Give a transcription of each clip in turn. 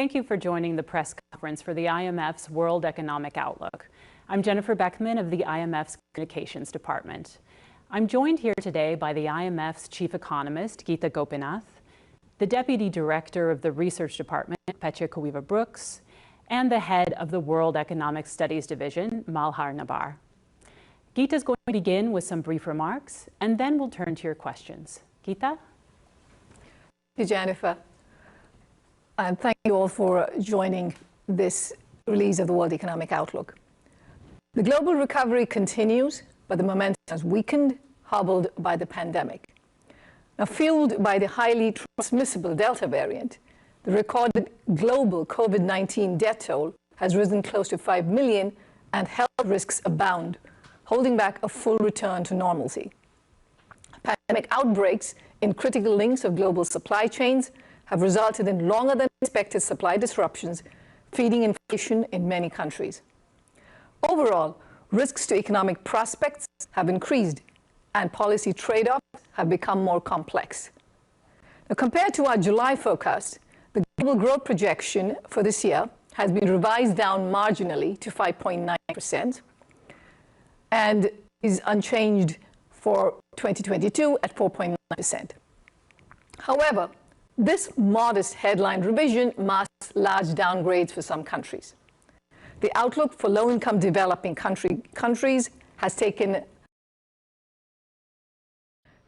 Thank you for joining the press conference for the IMF's World Economic Outlook. I'm Jennifer Beckman of the IMF's Communications Department. I'm joined here today by the IMF's Chief Economist, Geeta Gopinath, the Deputy Director of the Research Department, Petya Kawiwa-Brooks, and the Head of the World Economic Studies Division, Malhar Nabar. Geeta is going to begin with some brief remarks, and then we'll turn to your questions. Geeta? Thank you, Jennifer. And thank you all for joining this release of the World Economic Outlook. The global recovery continues, but the momentum has weakened, hobbled by the pandemic. Now, fueled by the highly transmissible Delta variant, the recorded global COVID-19 death toll has risen close to 5 million, and health risks abound, holding back a full return to normalcy. Pandemic outbreaks in critical links of global supply chains have resulted in longer than expected supply disruptions, feeding inflation in many countries. Overall, risks to economic prospects have increased, and policy trade-offs have become more complex. Now, compared to our July forecast, the global growth projection for this year has been revised down marginally to 5.9% and is unchanged for 2022 at 4.9%. However, this modest headline revision masks large downgrades for some countries. The outlook for low-income developing countries has taken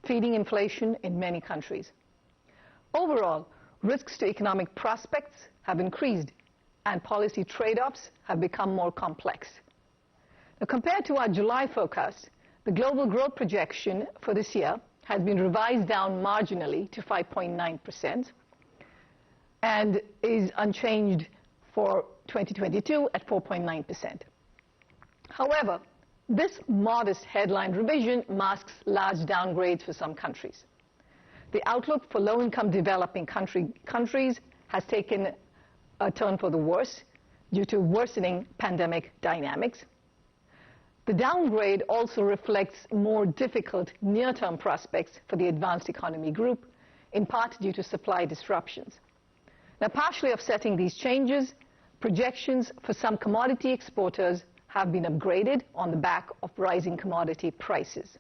feeding inflation in many countries. Overall, risks to economic prospects have increased, and policy trade-offs have become more complex. Now, compared to our July forecast, the global growth projection for this year has been revised down marginally to 5.9% and is unchanged for 2022 at 4.9%. However, this modest headline revision masks large downgrades for some countries. The outlook for low-income developing countries has taken a turn for the worse due to worsening pandemic dynamics. The downgrade also reflects more difficult near-term prospects for the advanced economy group, in part due to supply disruptions. Now, partially offsetting these changes, projections for some commodity exporters have been upgraded on the back of rising commodity prices.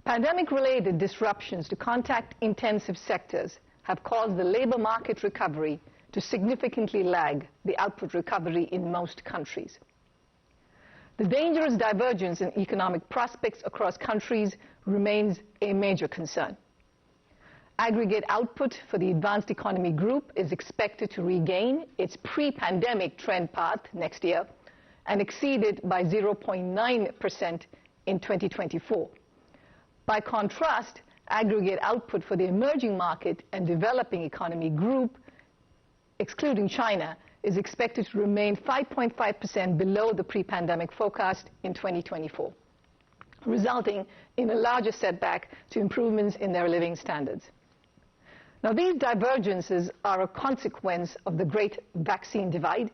Pandemic-related disruptions to contact-intensive sectors have caused the labor market recovery to significantly lag the output recovery in most countries. The dangerous divergence in economic prospects across countries remains a major concern. Aggregate output for the advanced economy group is expected to regain its pre-pandemic trend path next year and exceed it by 0.9% in 2024. By contrast, aggregate output for the emerging market and developing economy group, excluding China, is expected to remain 5.5% below the pre-pandemic forecast in 2024, resulting in a larger setback to improvements in their living standards. Now, these divergences are a consequence of the great vaccine divide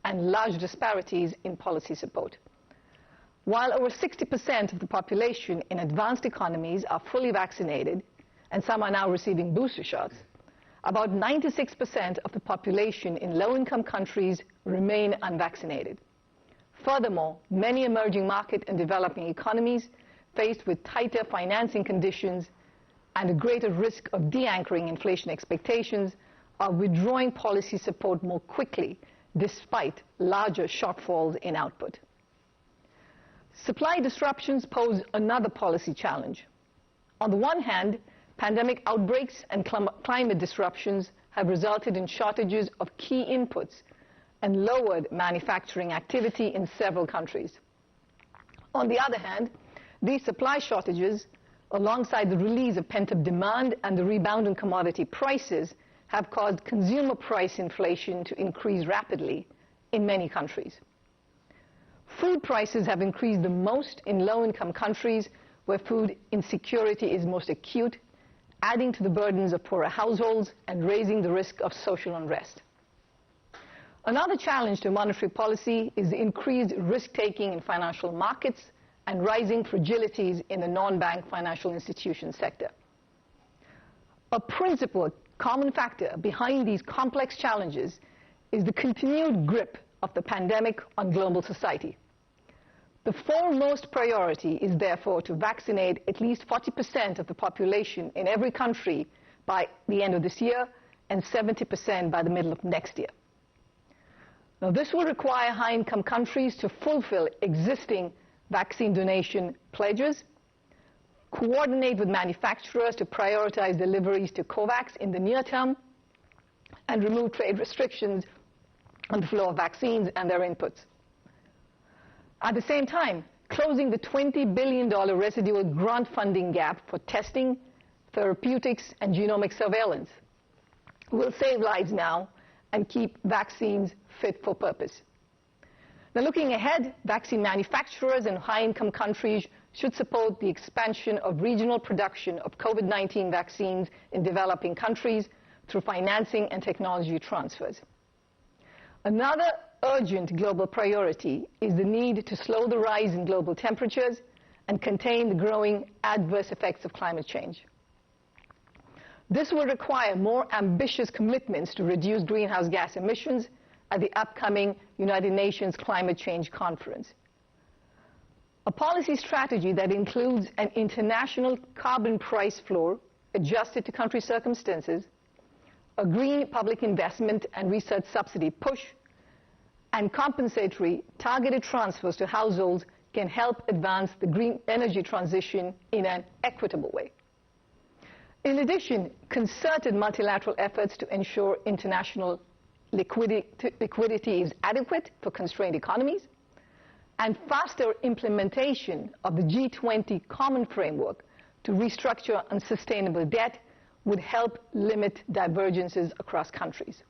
and large disparities in policy support. While over 60% of the population in advanced economies are fully vaccinated, and some are now receiving booster shots, about 96% of the population in low-income countries remain unvaccinated. Furthermore, many emerging market and developing economies, faced with tighter financing conditions and a greater risk of de-anchoring inflation expectations, are withdrawing policy support more quickly despite larger shortfalls in output. Supply disruptions pose another policy challenge. On the one hand, pandemic outbreaks and climate disruptions have resulted in shortages of key inputs and lowered manufacturing activity in several countries. On the other hand, these supply shortages, alongside the release of pent-up demand and the rebound in commodity prices, have caused consumer price inflation to increase rapidly in many countries. Food prices have increased the most in low-income countries where food insecurity is most acute, adding to the burdens of poorer households and raising the risk of social unrest. Another challenge to monetary policy is the increased risk-taking in financial markets and rising fragilities in the non-bank financial institution sector. A principal common factor behind these complex challenges is the continued grip of the pandemic on global society. The foremost priority is therefore to vaccinate at least 40% of the population in every country by the end of this year and 70% by the middle of next year. Now, this will require high-income countries to fulfill existing vaccine donation pledges, coordinate with manufacturers to prioritize deliveries to COVAX in the near term, and remove trade restrictions on the flow of vaccines and their inputs. At the same time, closing the $20 billion residual grant funding gap for testing, therapeutics, and genomic surveillance will save lives now and keep vaccines fit for purpose. Now, looking ahead, vaccine manufacturers in high-income countries should support the expansion of regional production of COVID-19 vaccines in developing countries through financing and technology transfers. Another urgent global priority is the need to slow the rise in global temperatures and contain the growing adverse effects of climate change. This will require more ambitious commitments to reduce greenhouse gas emissions at the upcoming United Nations Climate Change Conference. A policy strategy that includes an international carbon price floor adjusted to country circumstances, a green public investment and research subsidy push, and compensatory targeted transfers to households can help advance the green energy transition in an equitable way. In addition, concerted multilateral efforts to ensure international liquidity is adequate for constrained economies, and faster implementation of the G20 common framework to restructure unsustainable debt would help limit divergences across countries.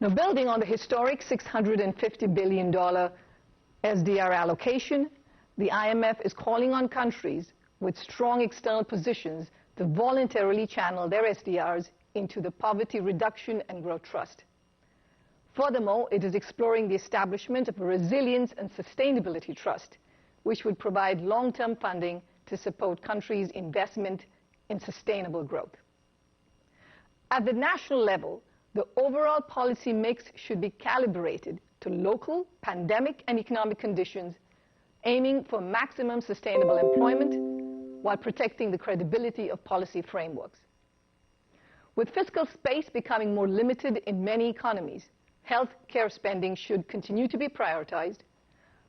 Now, building on the historic $650 billion SDR allocation, the IMF is calling on countries with strong external positions to voluntarily channel their SDRs into the Poverty Reduction and Growth Trust. Furthermore, it is exploring the establishment of a Resilience and Sustainability Trust, which would provide long-term funding to support countries' investment in sustainable growth. At the national level, the overall policy mix should be calibrated to local pandemic and economic conditions, aiming for maximum sustainable employment while protecting the credibility of policy frameworks. With fiscal space becoming more limited in many economies, health care spending should continue to be prioritized,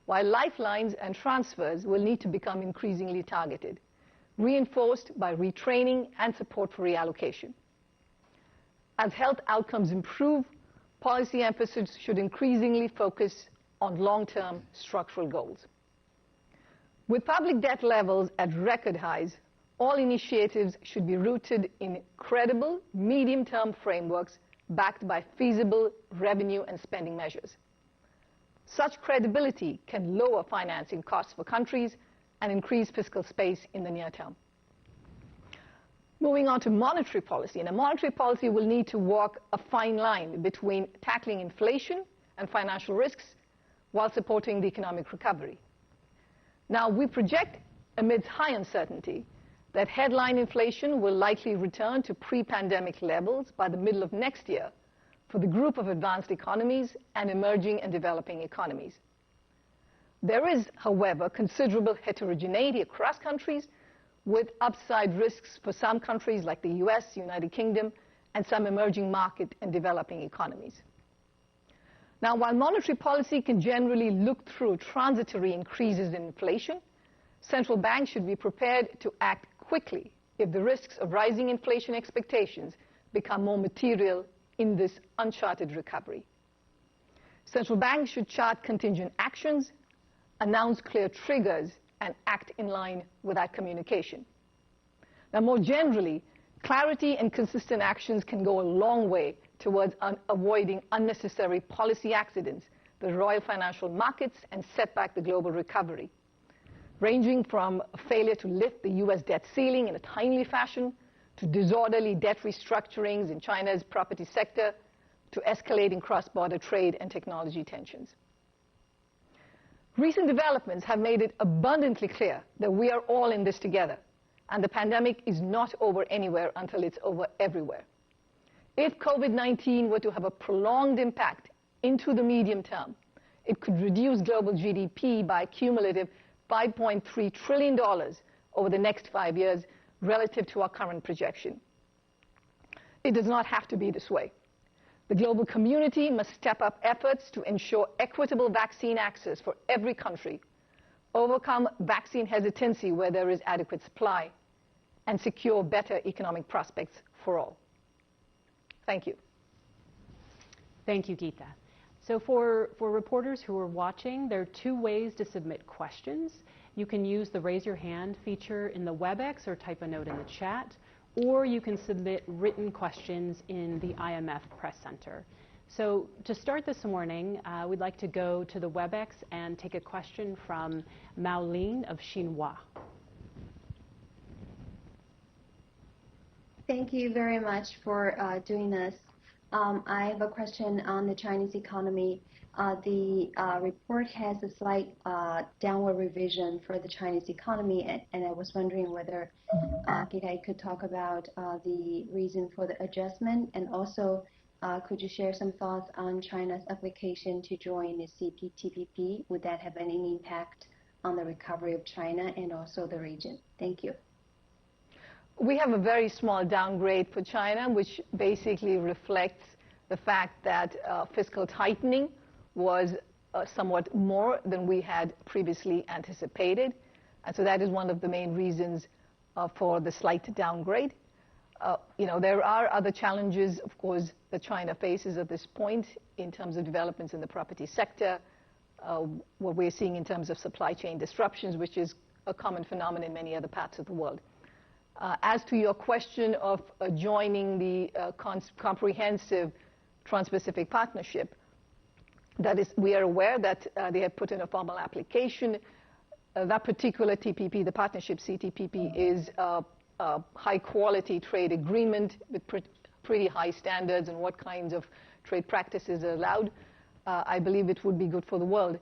while lifelines and transfers will need to become increasingly targeted, reinforced by retraining and support for reallocation. As health outcomes improve, policy emphasis should increasingly focus on long-term structural goals. With public debt levels at record highs, all initiatives should be rooted in credible, medium-term frameworks backed by feasible revenue and spending measures. Such credibility can lower financing costs for countries and increase fiscal space in the near term. Moving on to monetary policy. And a monetary policy will need to walk a fine line between tackling inflation and financial risks while supporting the economic recovery. Now, we project, amidst high uncertainty, that headline inflation will likely return to pre-pandemic levels by the middle of next year for the group of advanced economies and emerging and developing economies. There is, however, considerable heterogeneity across countries, with upside risks for some countries like the US, United Kingdom, and some emerging market and developing economies. Now, while monetary policy can generally look through transitory increases in inflation, central banks should be prepared to act quickly if the risks of rising inflation expectations become more material in this uncharted recovery. Central banks should chart contingent actions, announce clear triggers, and act in line with that communication. Now, more generally, clarity and consistent actions can go a long way towards avoiding unnecessary policy accidents that roil financial markets and set back the global recovery, ranging from a failure to lift the US debt ceiling in a timely fashion, to disorderly debt restructurings in China's property sector, to escalating cross-border trade and technology tensions. Recent developments have made it abundantly clear that we are all in this together, and the pandemic is not over anywhere until it's over everywhere. If COVID-19 were to have a prolonged impact into the medium term, it could reduce global GDP by a cumulative $5.3 trillion over the next 5 years relative to our current projection. It does not have to be this way. The global community must step up efforts to ensure equitable vaccine access for every country, overcome vaccine hesitancy where there is adequate supply, and secure better economic prospects for all. Thank you. Thank you, Geeta. So for reporters who are watching, there are 2 ways to submit questions. You can use the raise your hand feature in the WebEx or type a note in the chat, or you can submit written questions in the IMF Press Center. So to start this morning, we'd like to go to the WebEx and take a question from Mao Lin of Xinhua. Thank you very much for doing this. I have a question on the Chinese economy. The report has a slight downward revision for the Chinese economy, and I was wondering whether Geeta could talk about the reason for the adjustment, and also could you share some thoughts on China's application to join the CPTPP? Would that have any impact on the recovery of China and also the region? Thank you. We have a very small downgrade for China, which basically reflects the fact that fiscal tightening was somewhat more than we had previously anticipated. And so that is one of the main reasons for the slight downgrade. There are other challenges, of course, that China faces at this point in terms of developments in the property sector, what we're seeing in terms of supply chain disruptions, which is a common phenomenon in many other parts of the world. As to your question of joining the comprehensive Trans-Pacific Partnership, we are aware that they have put in a formal application. That particular TPP, the partnership CTPP, is a high-quality trade agreement with pretty high standards and what kinds of trade practices are allowed. I believe it would be good for the world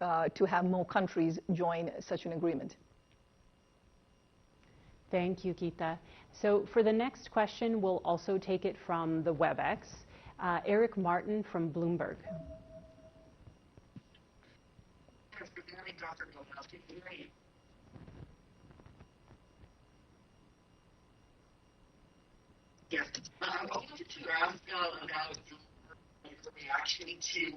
to have more countries join such an agreement. Thank you, Geeta. So for the next question, we'll also take it from the WebEx. Eric Martin from Bloomberg. Yes, good morning, Dr. Milkowski. Good morning. Yes, I wanted to ask about your reaction to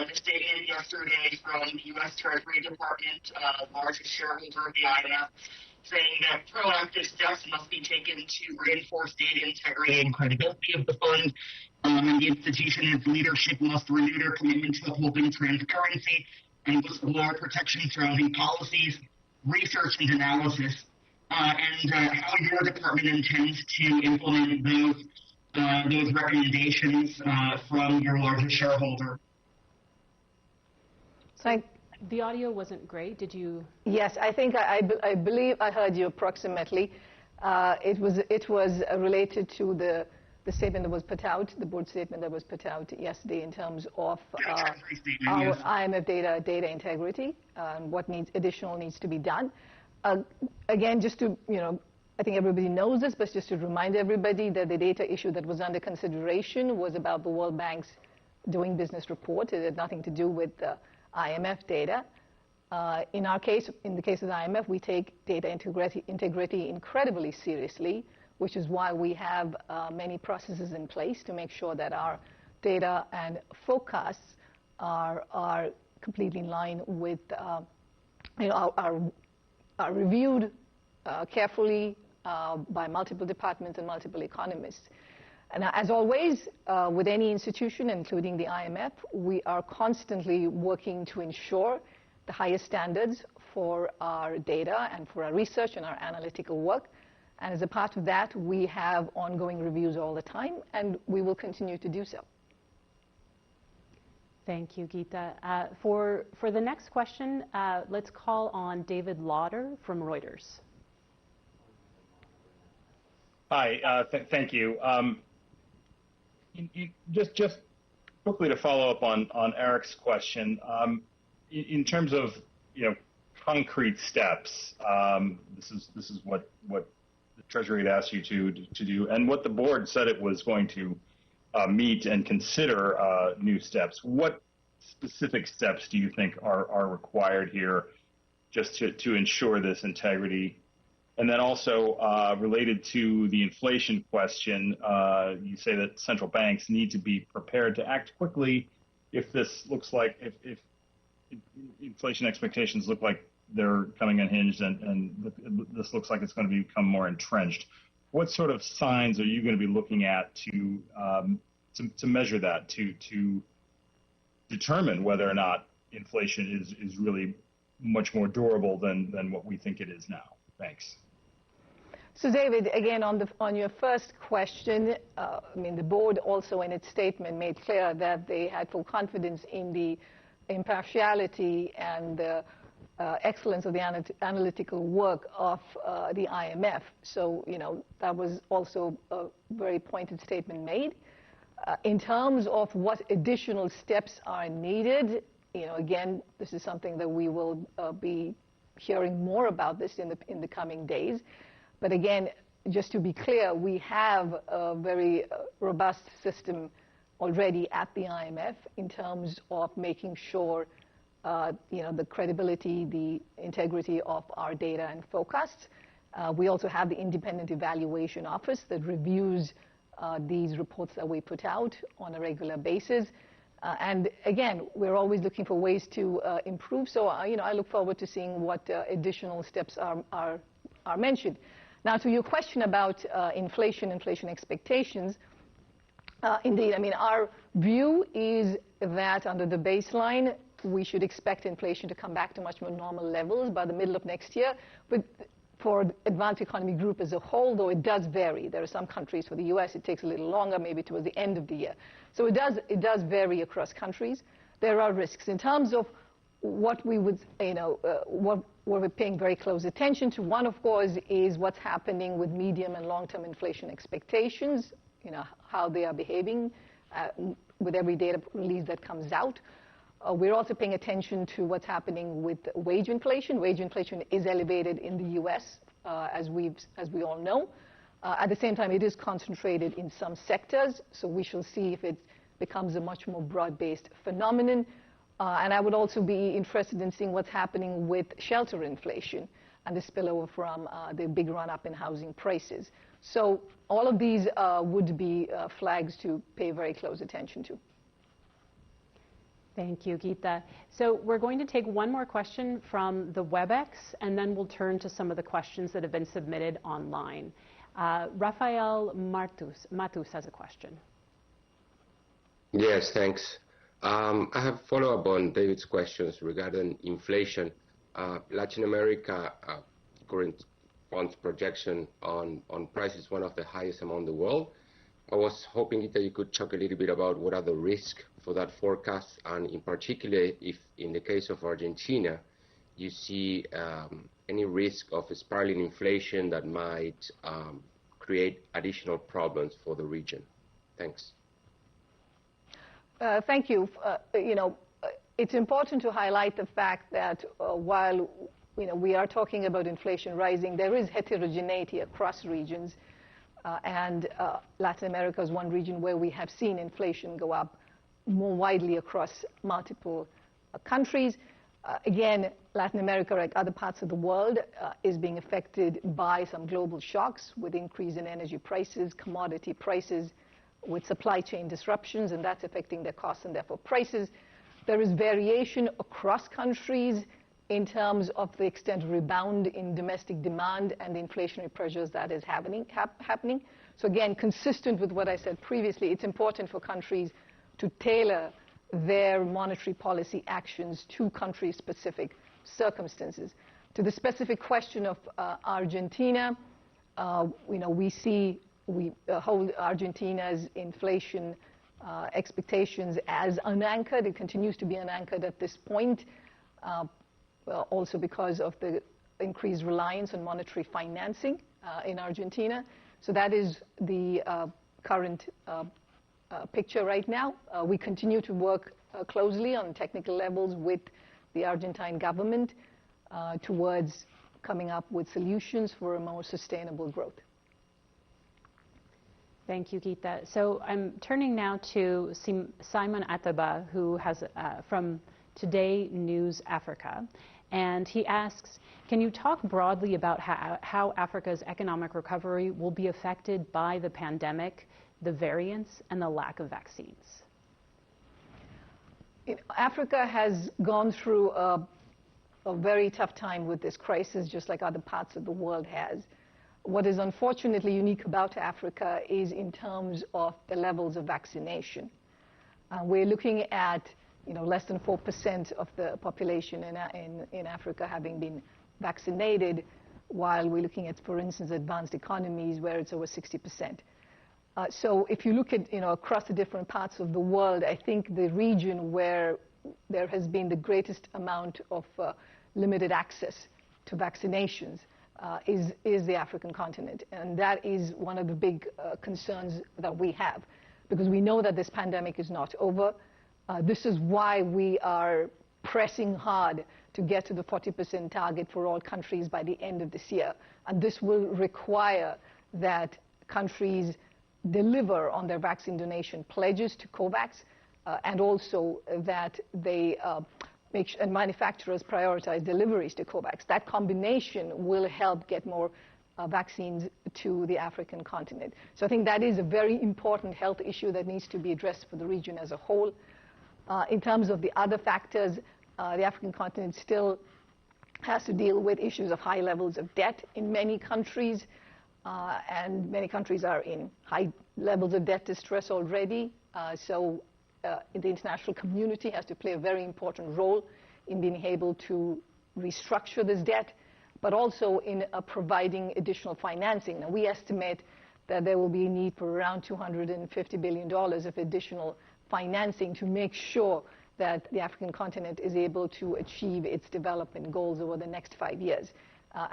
the statement yesterday from the U.S. Treasury Department, largest shareholder of the IMF, saying that proactive steps must be taken to reinforce data integrity and credibility of the fund, and the institution and its leadership must renew their commitment to upholding transparency and whistleblower protection surrounding policies, research and analysis, and how your department intends to implement those recommendations from your largest shareholder. The audio wasn't great. Did you? Yes, I think I believe I heard you approximately. It was related to the statement that was put out, the board statement that was put out yesterday in terms of our IMF data integrity, what additional needs to be done. Again, just to, I think everybody knows this, but just to remind everybody that the data issue that was under consideration was about the World Bank's doing business report. It had nothing to do with IMF data. In our case, in the case of the IMF, we take data integrity incredibly seriously, which is why we have many processes in place to make sure that our data and forecasts are completely in line with, are reviewed carefully by multiple departments and multiple economists. And as always, with any institution, including the IMF, we are constantly working to ensure the highest standards for our data and for our research and our analytical work. And as a part of that, we have ongoing reviews all the time, and we will continue to do so. Thank you, Geeta. For the next question, let's call on David Lauder from Reuters. Hi, thank you. Just quickly to follow up on Eric's question, in terms of concrete steps. This is what the Treasury had asked you to do, and what the board said it was going to meet and consider new steps. What specific steps do you think are required here, just to ensure this integrity? And then also related to the inflation question, you say that central banks need to be prepared to act quickly if this looks like, if inflation expectations look like they're coming unhinged and this looks like it's going to become more entrenched. What sort of signs are you going to be looking at to measure that, to determine whether or not inflation is really much more durable than what we think it is now? Thanks. So, David, again, on your first question, I mean, the board also in its statement made clear that they had full confidence in the impartiality and the excellence of the analytical work of the IMF. So, you know, that was also a very pointed statement made. In terms of what additional steps are needed, you know, again, this is something that we will be hearing more about this in the coming days. But again, just to be clear, we have a very robust system already at the IMF in terms of making sure, you know, the credibility, the integrity of our data and forecasts. We also have the Independent Evaluation Office that reviews these reports that we put out on a regular basis. And again, we're always looking for ways to improve. So, you know, I look forward to seeing what additional steps are mentioned. Now, to your question about inflation expectations, indeed, I mean, our view is that under the baseline, we should expect inflation to come back to much more normal levels by the middle of next year. But for the advanced economy group as a whole, though it does vary. There are some countries, for the US, it takes a little longer, maybe towards the end of the year. So it does vary across countries. There are risks. In terms of what we would, you know, what we're paying very close attention to, one, of course, is what's happening with medium and long-term inflation expectations, you know, how they are behaving with every data release that comes out. We're also paying attention to what's happening with wage inflation. Wage inflation is elevated in the US, as we all know. At the same time, it is concentrated in some sectors, so we shall see if it becomes a much more broad-based phenomenon. And I would also be interested in seeing what's happening with shelter inflation and the spillover from the big run-up in housing prices. So all of these would be flags to pay very close attention to. Thank you, Geeta. So we're going to take one more question from the WebEx, and then we'll turn to some of the questions that have been submitted online. Rafael Matus has a question. Yes, thanks. I have follow-up on David's questions regarding inflation. Latin America current funds projection on price is one of the highest among the world. I was hoping that you could talk a little bit about what are the risks for that forecast, and in particular, if in the case of Argentina, you see any risk of spiraling inflation that might create additional problems for the region. Thanks. Thank you. You know, it's important to highlight the fact that while, you know, we are talking about inflation rising, there is heterogeneity across regions. And Latin America is one region where we have seen inflation go up more widely across multiple countries. Again, Latin America, like other parts of the world, is being affected by some global shocks with increase in energy prices, commodity prices, with supply chain disruptions, and that's affecting their costs and therefore prices. There is variation across countries in terms of the extent of rebound in domestic demand and the inflationary pressures that is happening. So again, consistent with what I said previously, it's important for countries to tailor their monetary policy actions to country-specific circumstances. To the specific question of Argentina, you know, we hold Argentina's inflation expectations as unanchored. It continues to be unanchored at this point. Also because of the increased reliance on monetary financing in Argentina. So that is the current picture right now. We continue to work closely on technical levels with the Argentine government. towards coming up with solutions for a more sustainable growth. Thank you, Geeta. So I'm turning now to Simon Ataba, who has from Today News Africa. And he asks, can you talk broadly about how Africa's economic recovery will be affected by the pandemic, the variants, and the lack of vaccines? Africa has gone through a very tough time with this crisis, just like other parts of the world has. What is unfortunately unique about Africa is in terms of the levels of vaccination. We're looking at less than 4% of the population in Africa having been vaccinated, while we're looking at, for instance, advanced economies where it's over 60%. So if you look at across the different parts of the world, I think the region where there has been the greatest amount of limited access to vaccinations is the African continent. And that is one of the big concerns that we have, because we know that this pandemic is not over. This is why we are pressing hard to get to the 40% target for all countries by the end of this year. And this will require that countries deliver on their vaccine donation pledges to COVAX, and also that they and manufacturers prioritize deliveries to COVAX. That combination will help get more vaccines to the African continent. So I think that is a very important health issue that needs to be addressed for the region as a whole. In terms of the other factors, the African continent still has to deal with issues of high levels of debt in many countries, and many countries are in high levels of debt distress already. So the international community has to play a very important role in being able to restructure this debt, but also in providing additional financing. Now, we estimate that there will be a need for around $250 billion of additional financing to make sure that the African continent is able to achieve its development goals over the next 5 years.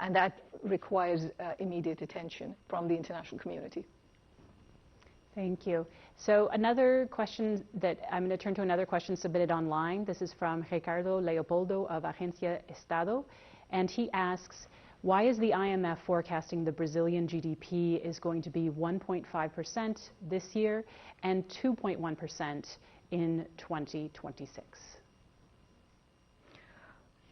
And that requires immediate attention from the international community. Thank you. So another question that I'm going to turn to another question submitted online. This is from Ricardo Leopoldo of Agencia Estado. And he asks, why is the IMF forecasting the Brazilian GDP is going to be 1.5% this year and 2.1% in 2026?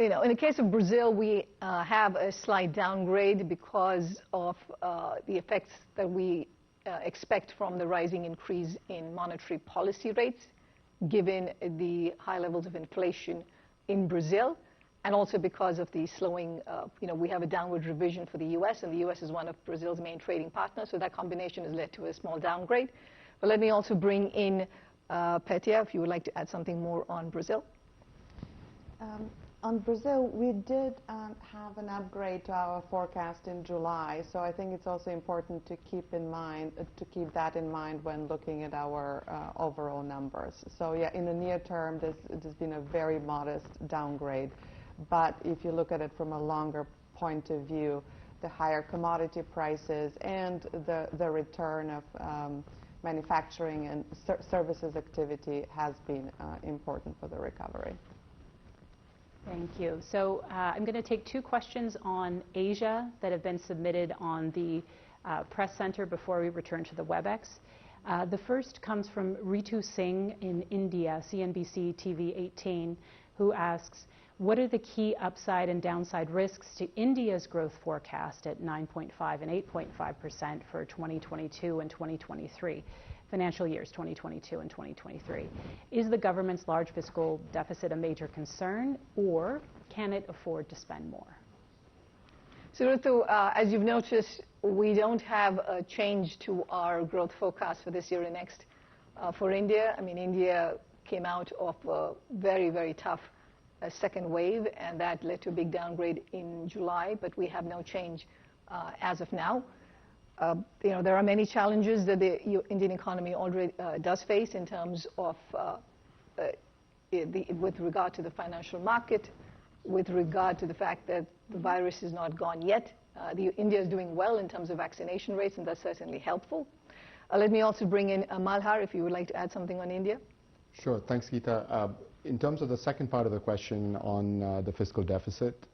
In the case of Brazil, we have a slight downgrade because of the effects that we expect from the rising increase in monetary policy rates, given the high levels of inflation in Brazil, and also because of the slowing, we have a downward revision for the U.S., and the U.S. is one of Brazil's main trading partners, so that combination has led to a small downgrade. But let me also bring in Petia, if you would like to add something more on Brazil. On Brazil, we did have an upgrade to our forecast in July, so I think it's also important to keep that in mind when looking at our overall numbers. So yeah, in the near term, it has been a very modest downgrade, but if you look at it from a longer point of view, the higher commodity prices and the return of manufacturing and services activity has been important for the recovery. Thank you. So I'm going to take two questions on Asia that have been submitted on the Press Center before we return to the WebEx. The first comes from Ritu Singh in India, CNBC TV 18, who asks, what are the key upside and downside risks to India's growth forecast at 9.5 and 8.5% for 2022 and 2023? Financial years 2022 and 2023. Is the government's large fiscal deficit a major concern, or can it afford to spend more? So Ritu, as you've noticed, we don't have a change to our growth forecast for this year and next for India. I mean, India came out of a very, very tough second wave, and that led to a big downgrade in July, but we have no change as of now. There are many challenges that the Indian economy already does face in terms of with regard to the financial market, with regard to the fact that the virus is not gone yet. India is doing well in terms of vaccination rates, and that's certainly helpful. Let me also bring in Malhar, if you would like to add something on India. Sure. Thanks, Geeta. In terms of the second part of the question on the fiscal deficit,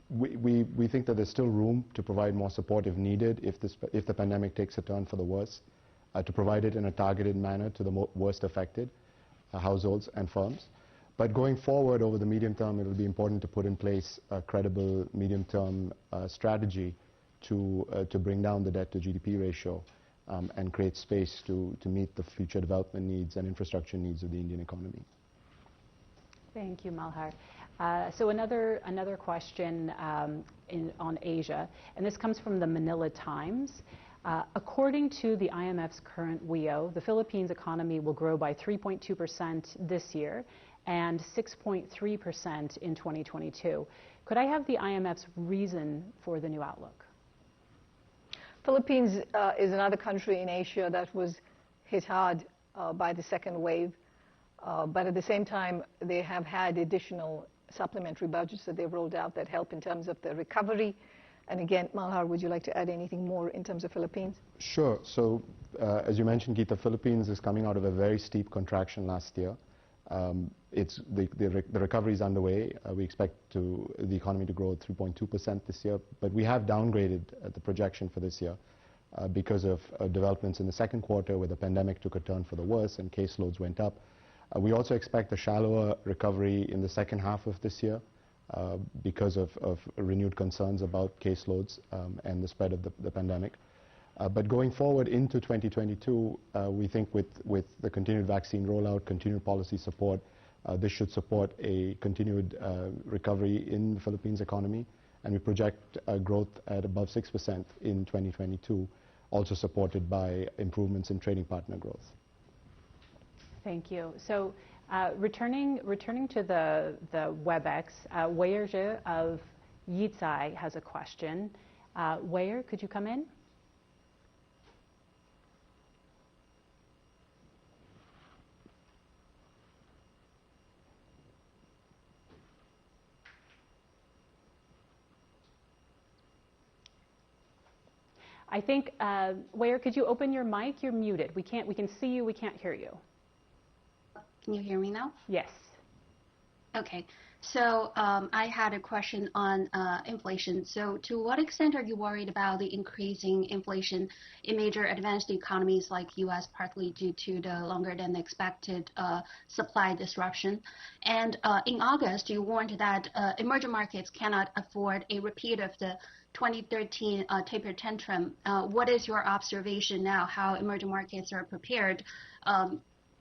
we think that there's still room to provide more support if needed, if the pandemic takes a turn for the worse, to provide it in a targeted manner to the worst affected households and firms. But going forward over the medium term, it will be important to put in place a credible medium-term strategy to bring down the debt to GDP ratio and create space to meet the future development needs and infrastructure needs of the Indian economy. Thank you, Malhar. So another question on Asia, and this comes from the Manila Times. According to the IMF's current WEO, the Philippines economy will grow by 3.2% this year and 6.3% in 2022. Could I have the IMF's reason for the new outlook? Philippines is another country in Asia that was hit hard by the second wave, but at the same time, they have had additional supplementary budgets that they've rolled out that help in terms of the recovery. And again, Malhar, would you like to add anything more in terms of Philippines? Sure. So, as you mentioned, Geeta, Philippines is coming out of a very steep contraction last year. The recovery is underway. We expect the economy to grow at 3.2% this year, but we have downgraded the projection for this year because of developments in the second quarter where the pandemic took a turn for the worse and caseloads went up. We also expect a shallower recovery in the second half of this year because of renewed concerns about caseloads and the spread of the pandemic. But going forward into 2022, we think with the continued vaccine rollout, continued policy support, this should support a continued recovery in the Philippines economy, and we project growth at above 6% in 2022, also supported by improvements in trading partner growth. Thank you. So returning to the WebEx, Weyer of Yitzai has a question. Weyer, could you come in? I think, Weyer, could you open your mic? You're muted. We can see you, we can't hear you. Can you hear me now? Yes. Okay. So I had a question on inflation. So to what extent are you worried about the increasing inflation in major advanced economies like U.S., partly due to the longer than expected supply disruption? And in August, you warned that emerging markets cannot afford a repeat of the 2013 taper tantrum. What is your observation now, how emerging markets are prepared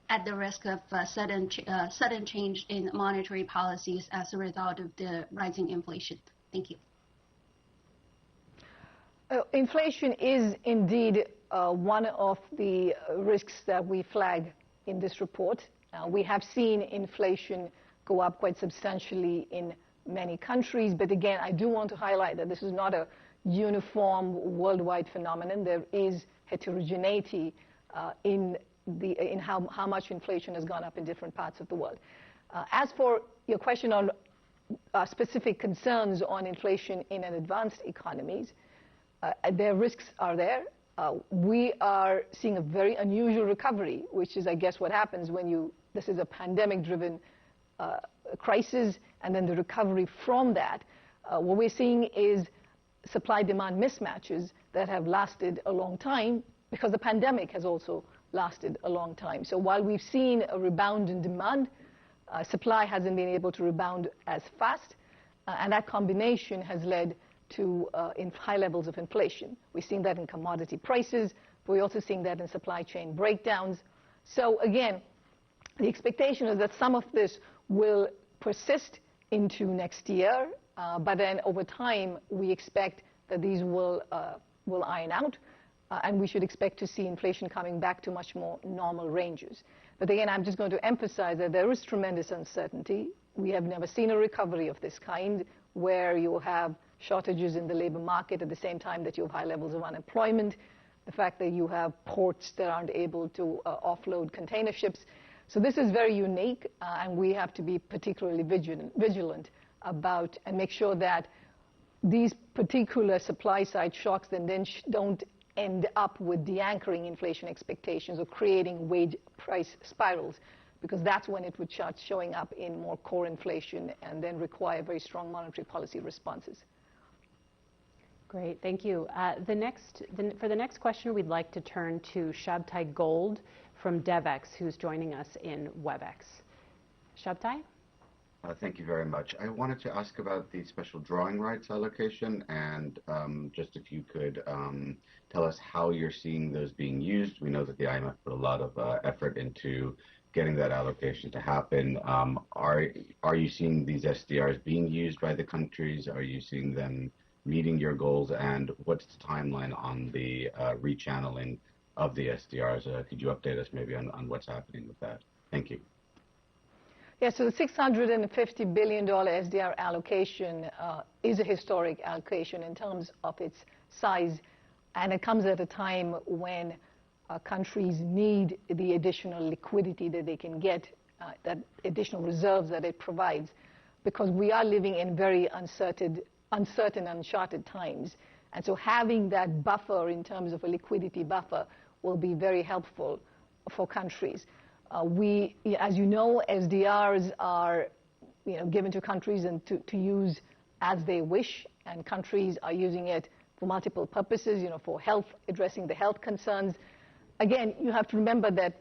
at the risk of sudden change in monetary policies as a result of the rising inflation? Thank you. Inflation is indeed one of the risks that we flag in this report. We have seen inflation go up quite substantially in many countries, but again, I do want to highlight that this is not a uniform worldwide phenomenon. There is heterogeneity in how much inflation has gone up in different parts of the world. As for your question on specific concerns on inflation in advanced economies, their risks are there. We are seeing a very unusual recovery, which is, I guess, what happens when this is a pandemic-driven crisis, and then the recovery from that. What we're seeing is supply-demand mismatches that have lasted a long time because the pandemic has also lasted a long time. So while we've seen a rebound in demand, supply hasn't been able to rebound as fast, and that combination has led to high levels of inflation. We're seeing that in commodity prices, but we're also seeing that in supply chain breakdowns. So again, the expectation is that some of this will persist into next year, but then over time, we expect that these will iron out. And we should expect to see inflation coming back to much more normal ranges. But again, I'm just going to emphasize that there is tremendous uncertainty. We have never seen a recovery of this kind where you have shortages in the labor market at the same time that you have high levels of unemployment, the fact that you have ports that aren't able to offload container ships. So this is very unique, and we have to be particularly vigilant about and make sure that these particular supply-side shocks then don't end up with de-anchoring inflation expectations or creating wage price spirals because that's when it would start showing up in more core inflation and then require very strong monetary policy responses. Great, thank you. For the next question, we'd like to turn to Shabtai Gold from DevEx, who's joining us in WebEx. Shabtai? Thank you very much. I wanted to ask about the special drawing rights allocation, and just if you could tell us how you're seeing those being used. We know that the IMF put a lot of effort into getting that allocation to happen. Are you seeing these SDRs being used by the countries? Are you seeing them meeting your goals? And what's the timeline on the rechanneling of the SDRs? Could you update us maybe on what's happening with that? Thank you. Yeah, so the $650 billion SDR allocation is a historic allocation in terms of its size, and it comes at a time when countries need the additional liquidity that they can get, that additional reserves that it provides, because we are living in very uncertain, uncharted times. And so having that buffer in terms of a liquidity buffer will be very helpful for countries. As you know, SDRs are given to countries and to use as they wish, and countries are using it for multiple purposes, for health, addressing the health concerns. Again, you have to remember that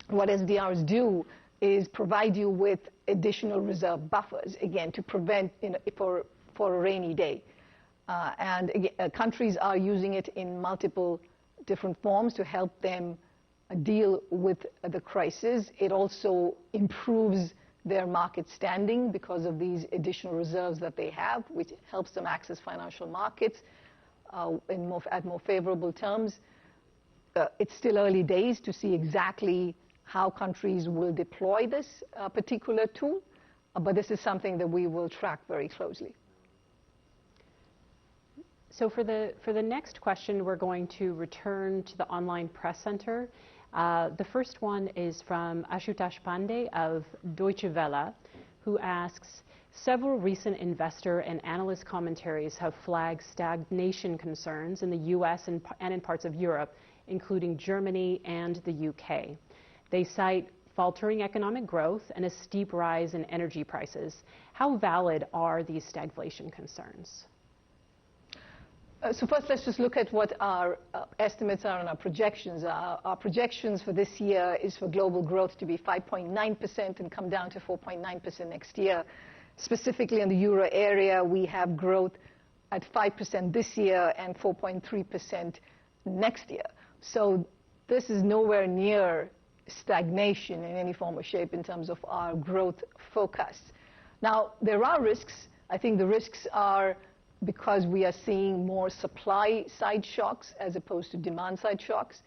what SDRs do is provide you with additional reserve buffers, again, to prevent for a rainy day. And again, countries are using it in multiple different forms to help them deal with the crisis. It also improves their market standing because of these additional reserves that they have, which helps them access financial markets at more favorable terms. It's still early days to see exactly how countries will deploy this particular tool, but this is something that we will track very closely. So for the next question, we're going to return to the online press center. The first one is from Ashutosh Pandey of Deutsche Welle, who asks, several recent investor and analyst commentaries have flagged stagnation concerns in the US and in parts of Europe, including Germany and the UK. They cite faltering economic growth and a steep rise in energy prices. How valid are these stagflation concerns? So first, let's just look at what our estimates are and our projections are. Our projections for this year is for global growth to be 5.9% and come down to 4.9% next year. Specifically in the euro area, we have growth at 5% this year and 4.3% next year. So this is nowhere near stagnation in any form or shape in terms of our growth forecasts. Now, there are risks. I think the risks are because we are seeing more supply-side shocks as opposed to demand-side shocks,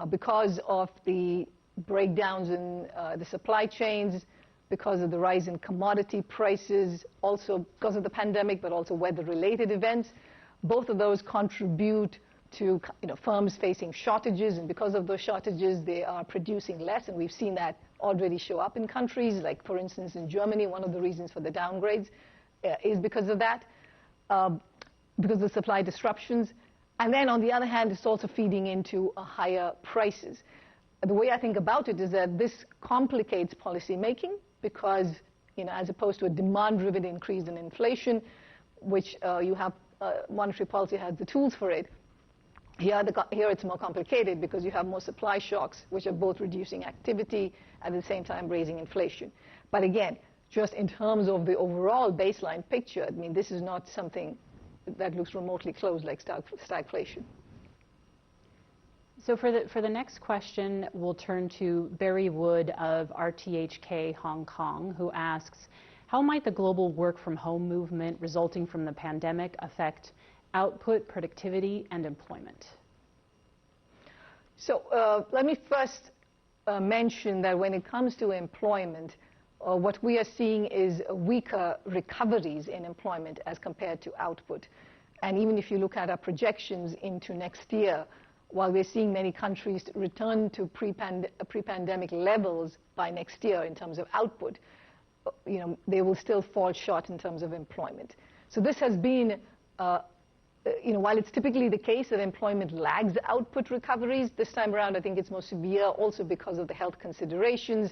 because of the breakdowns in the supply chains, because of the rise in commodity prices, also because of the pandemic, but also weather-related events. Both of those contribute to firms facing shortages, and because of those shortages, they are producing less, and we've seen that already show up in countries, like, for instance, in Germany. One of the reasons for the downgrades is because of that. Because of the supply disruptions. And then on the other hand, it's also feeding into higher prices. The way I think about it is that this complicates policy making because, as opposed to a demand-driven increase in inflation, which you have monetary policy has the tools for it, here it's more complicated because you have more supply shocks, which are both reducing activity at the same time raising inflation. But again, just in terms of the overall baseline picture, I mean, this is not something that looks remotely close like stagflation. So for the next question, we'll turn to Barry Wood of RTHK Hong Kong, who asks, how might the global work-from-home movement resulting from the pandemic affect output, productivity, and employment? So let me first mention that when it comes to employment, what we are seeing is weaker recoveries in employment as compared to output. And even if you look at our projections into next year, while we're seeing many countries return to pre-pandemic levels by next year in terms of output, they will still fall short in terms of employment. So this has been, while it's typically the case that employment lags output recoveries, this time around I think it's more severe also because of the health considerations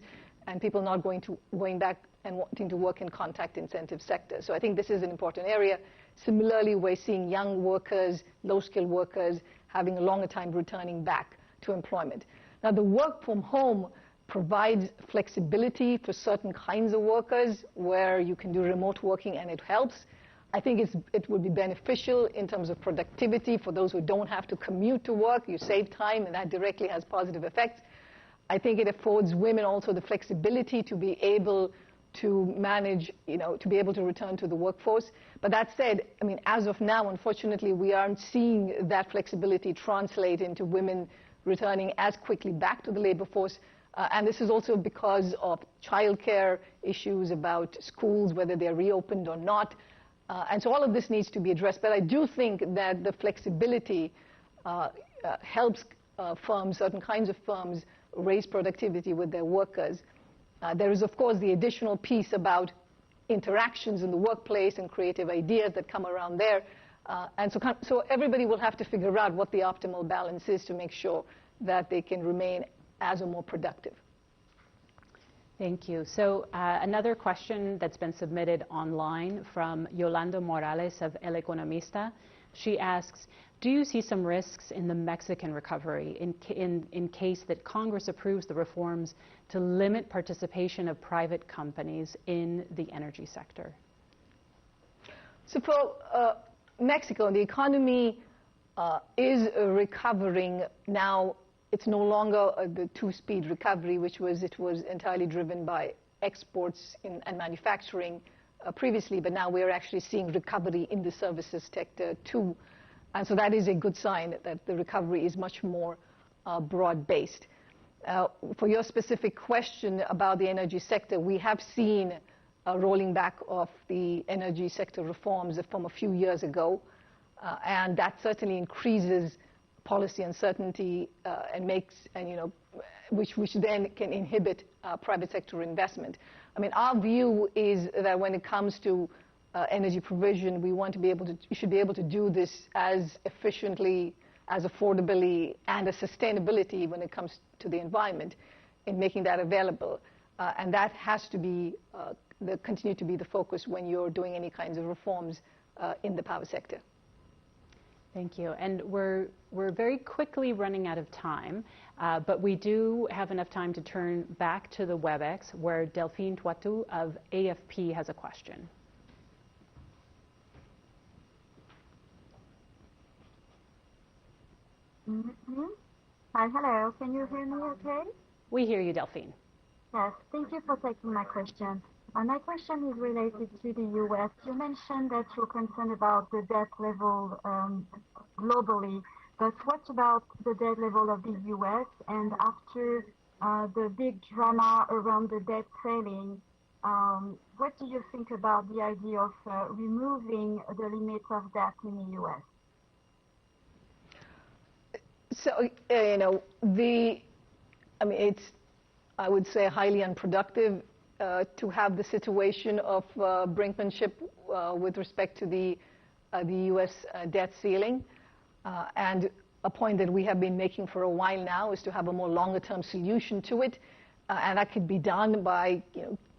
and people not going back and wanting to work in contact incentive sectors. So I think this is an important area. Similarly, we're seeing young workers, low-skilled workers, having a longer time returning back to employment. Now, the work from home provides flexibility for certain kinds of workers where you can do remote working and it helps. I think it would be beneficial in terms of productivity for those who don't have to commute to work. You save time, and that directly has positive effects. I think it affords women also the flexibility to be able to manage, to be able to return to the workforce. But that said, I mean, as of now, unfortunately, we aren't seeing that flexibility translate into women returning as quickly back to the labor force. And this is also because of childcare issues about schools, whether they're reopened or not. And so all of this needs to be addressed. But I do think that the flexibility helps firms, certain kinds of firms, raise productivity with their workers. There is, of course, the additional piece about interactions in the workplace and creative ideas that come around there. And so everybody will have to figure out what the optimal balance is to make sure that they can remain as or more productive. Thank you. So another question that's been submitted online from Yolanda Morales of El Economista. She asks, do you see some risks in the Mexican recovery in case that Congress approves the reforms to limit participation of private companies in the energy sector? So for Mexico, the economy is recovering now. It's no longer the two-speed recovery, it was entirely driven by exports and manufacturing previously, but now we're actually seeing recovery in the services sector too. And so that is a good sign that the recovery is much more broad-based. For your specific question about the energy sector, we have seen a rolling back of the energy sector reforms from a few years ago, and that certainly increases policy uncertainty which then can inhibit private sector investment. I mean, our view is that when it comes to energy provision, we should be able to do this as efficiently, as affordably, and as sustainability when it comes to the environment in making that available. And that has to be continue to be the focus when you're doing any kinds of reforms in the power sector. Thank you. And we're very quickly running out of time, but we do have enough time to turn back to the WebEx, where Delphine Toitou of AFP has a question. Mm-hmm. Hi, hello. Can you hear me okay? We hear you, Delphine. Yes, thank you for taking my question. My question is related to the U.S. You mentioned that you're concerned about the debt level globally, but what about the debt level of the U.S.? And after the big drama around the debt ceiling, what do you think about the idea of removing the limit of debt in the U.S.? So, it's, I would say, highly unproductive to have the situation of brinkmanship with respect to the U.S. debt ceiling. And a point that we have been making for a while now is to have a more longer-term solution to it. And that could be done by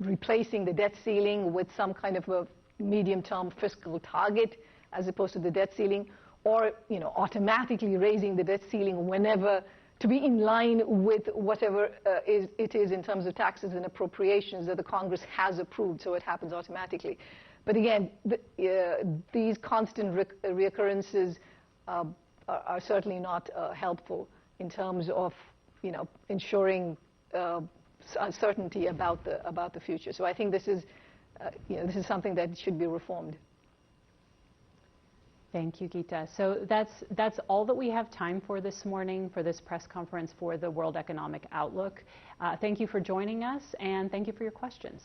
replacing the debt ceiling with some kind of a medium-term fiscal target as opposed to the debt ceiling, or automatically raising the debt ceiling whenever, to be in line with whatever it is in terms of taxes and appropriations that the Congress has approved, so it happens automatically. But again, these constant reoccurrences are certainly not helpful in terms of ensuring certainty about the future. So I think this is something that should be reformed. Thank you, Geeta. So that's all that we have time for this morning for this press conference for the World Economic Outlook. Thank you for joining us, and thank you for your questions.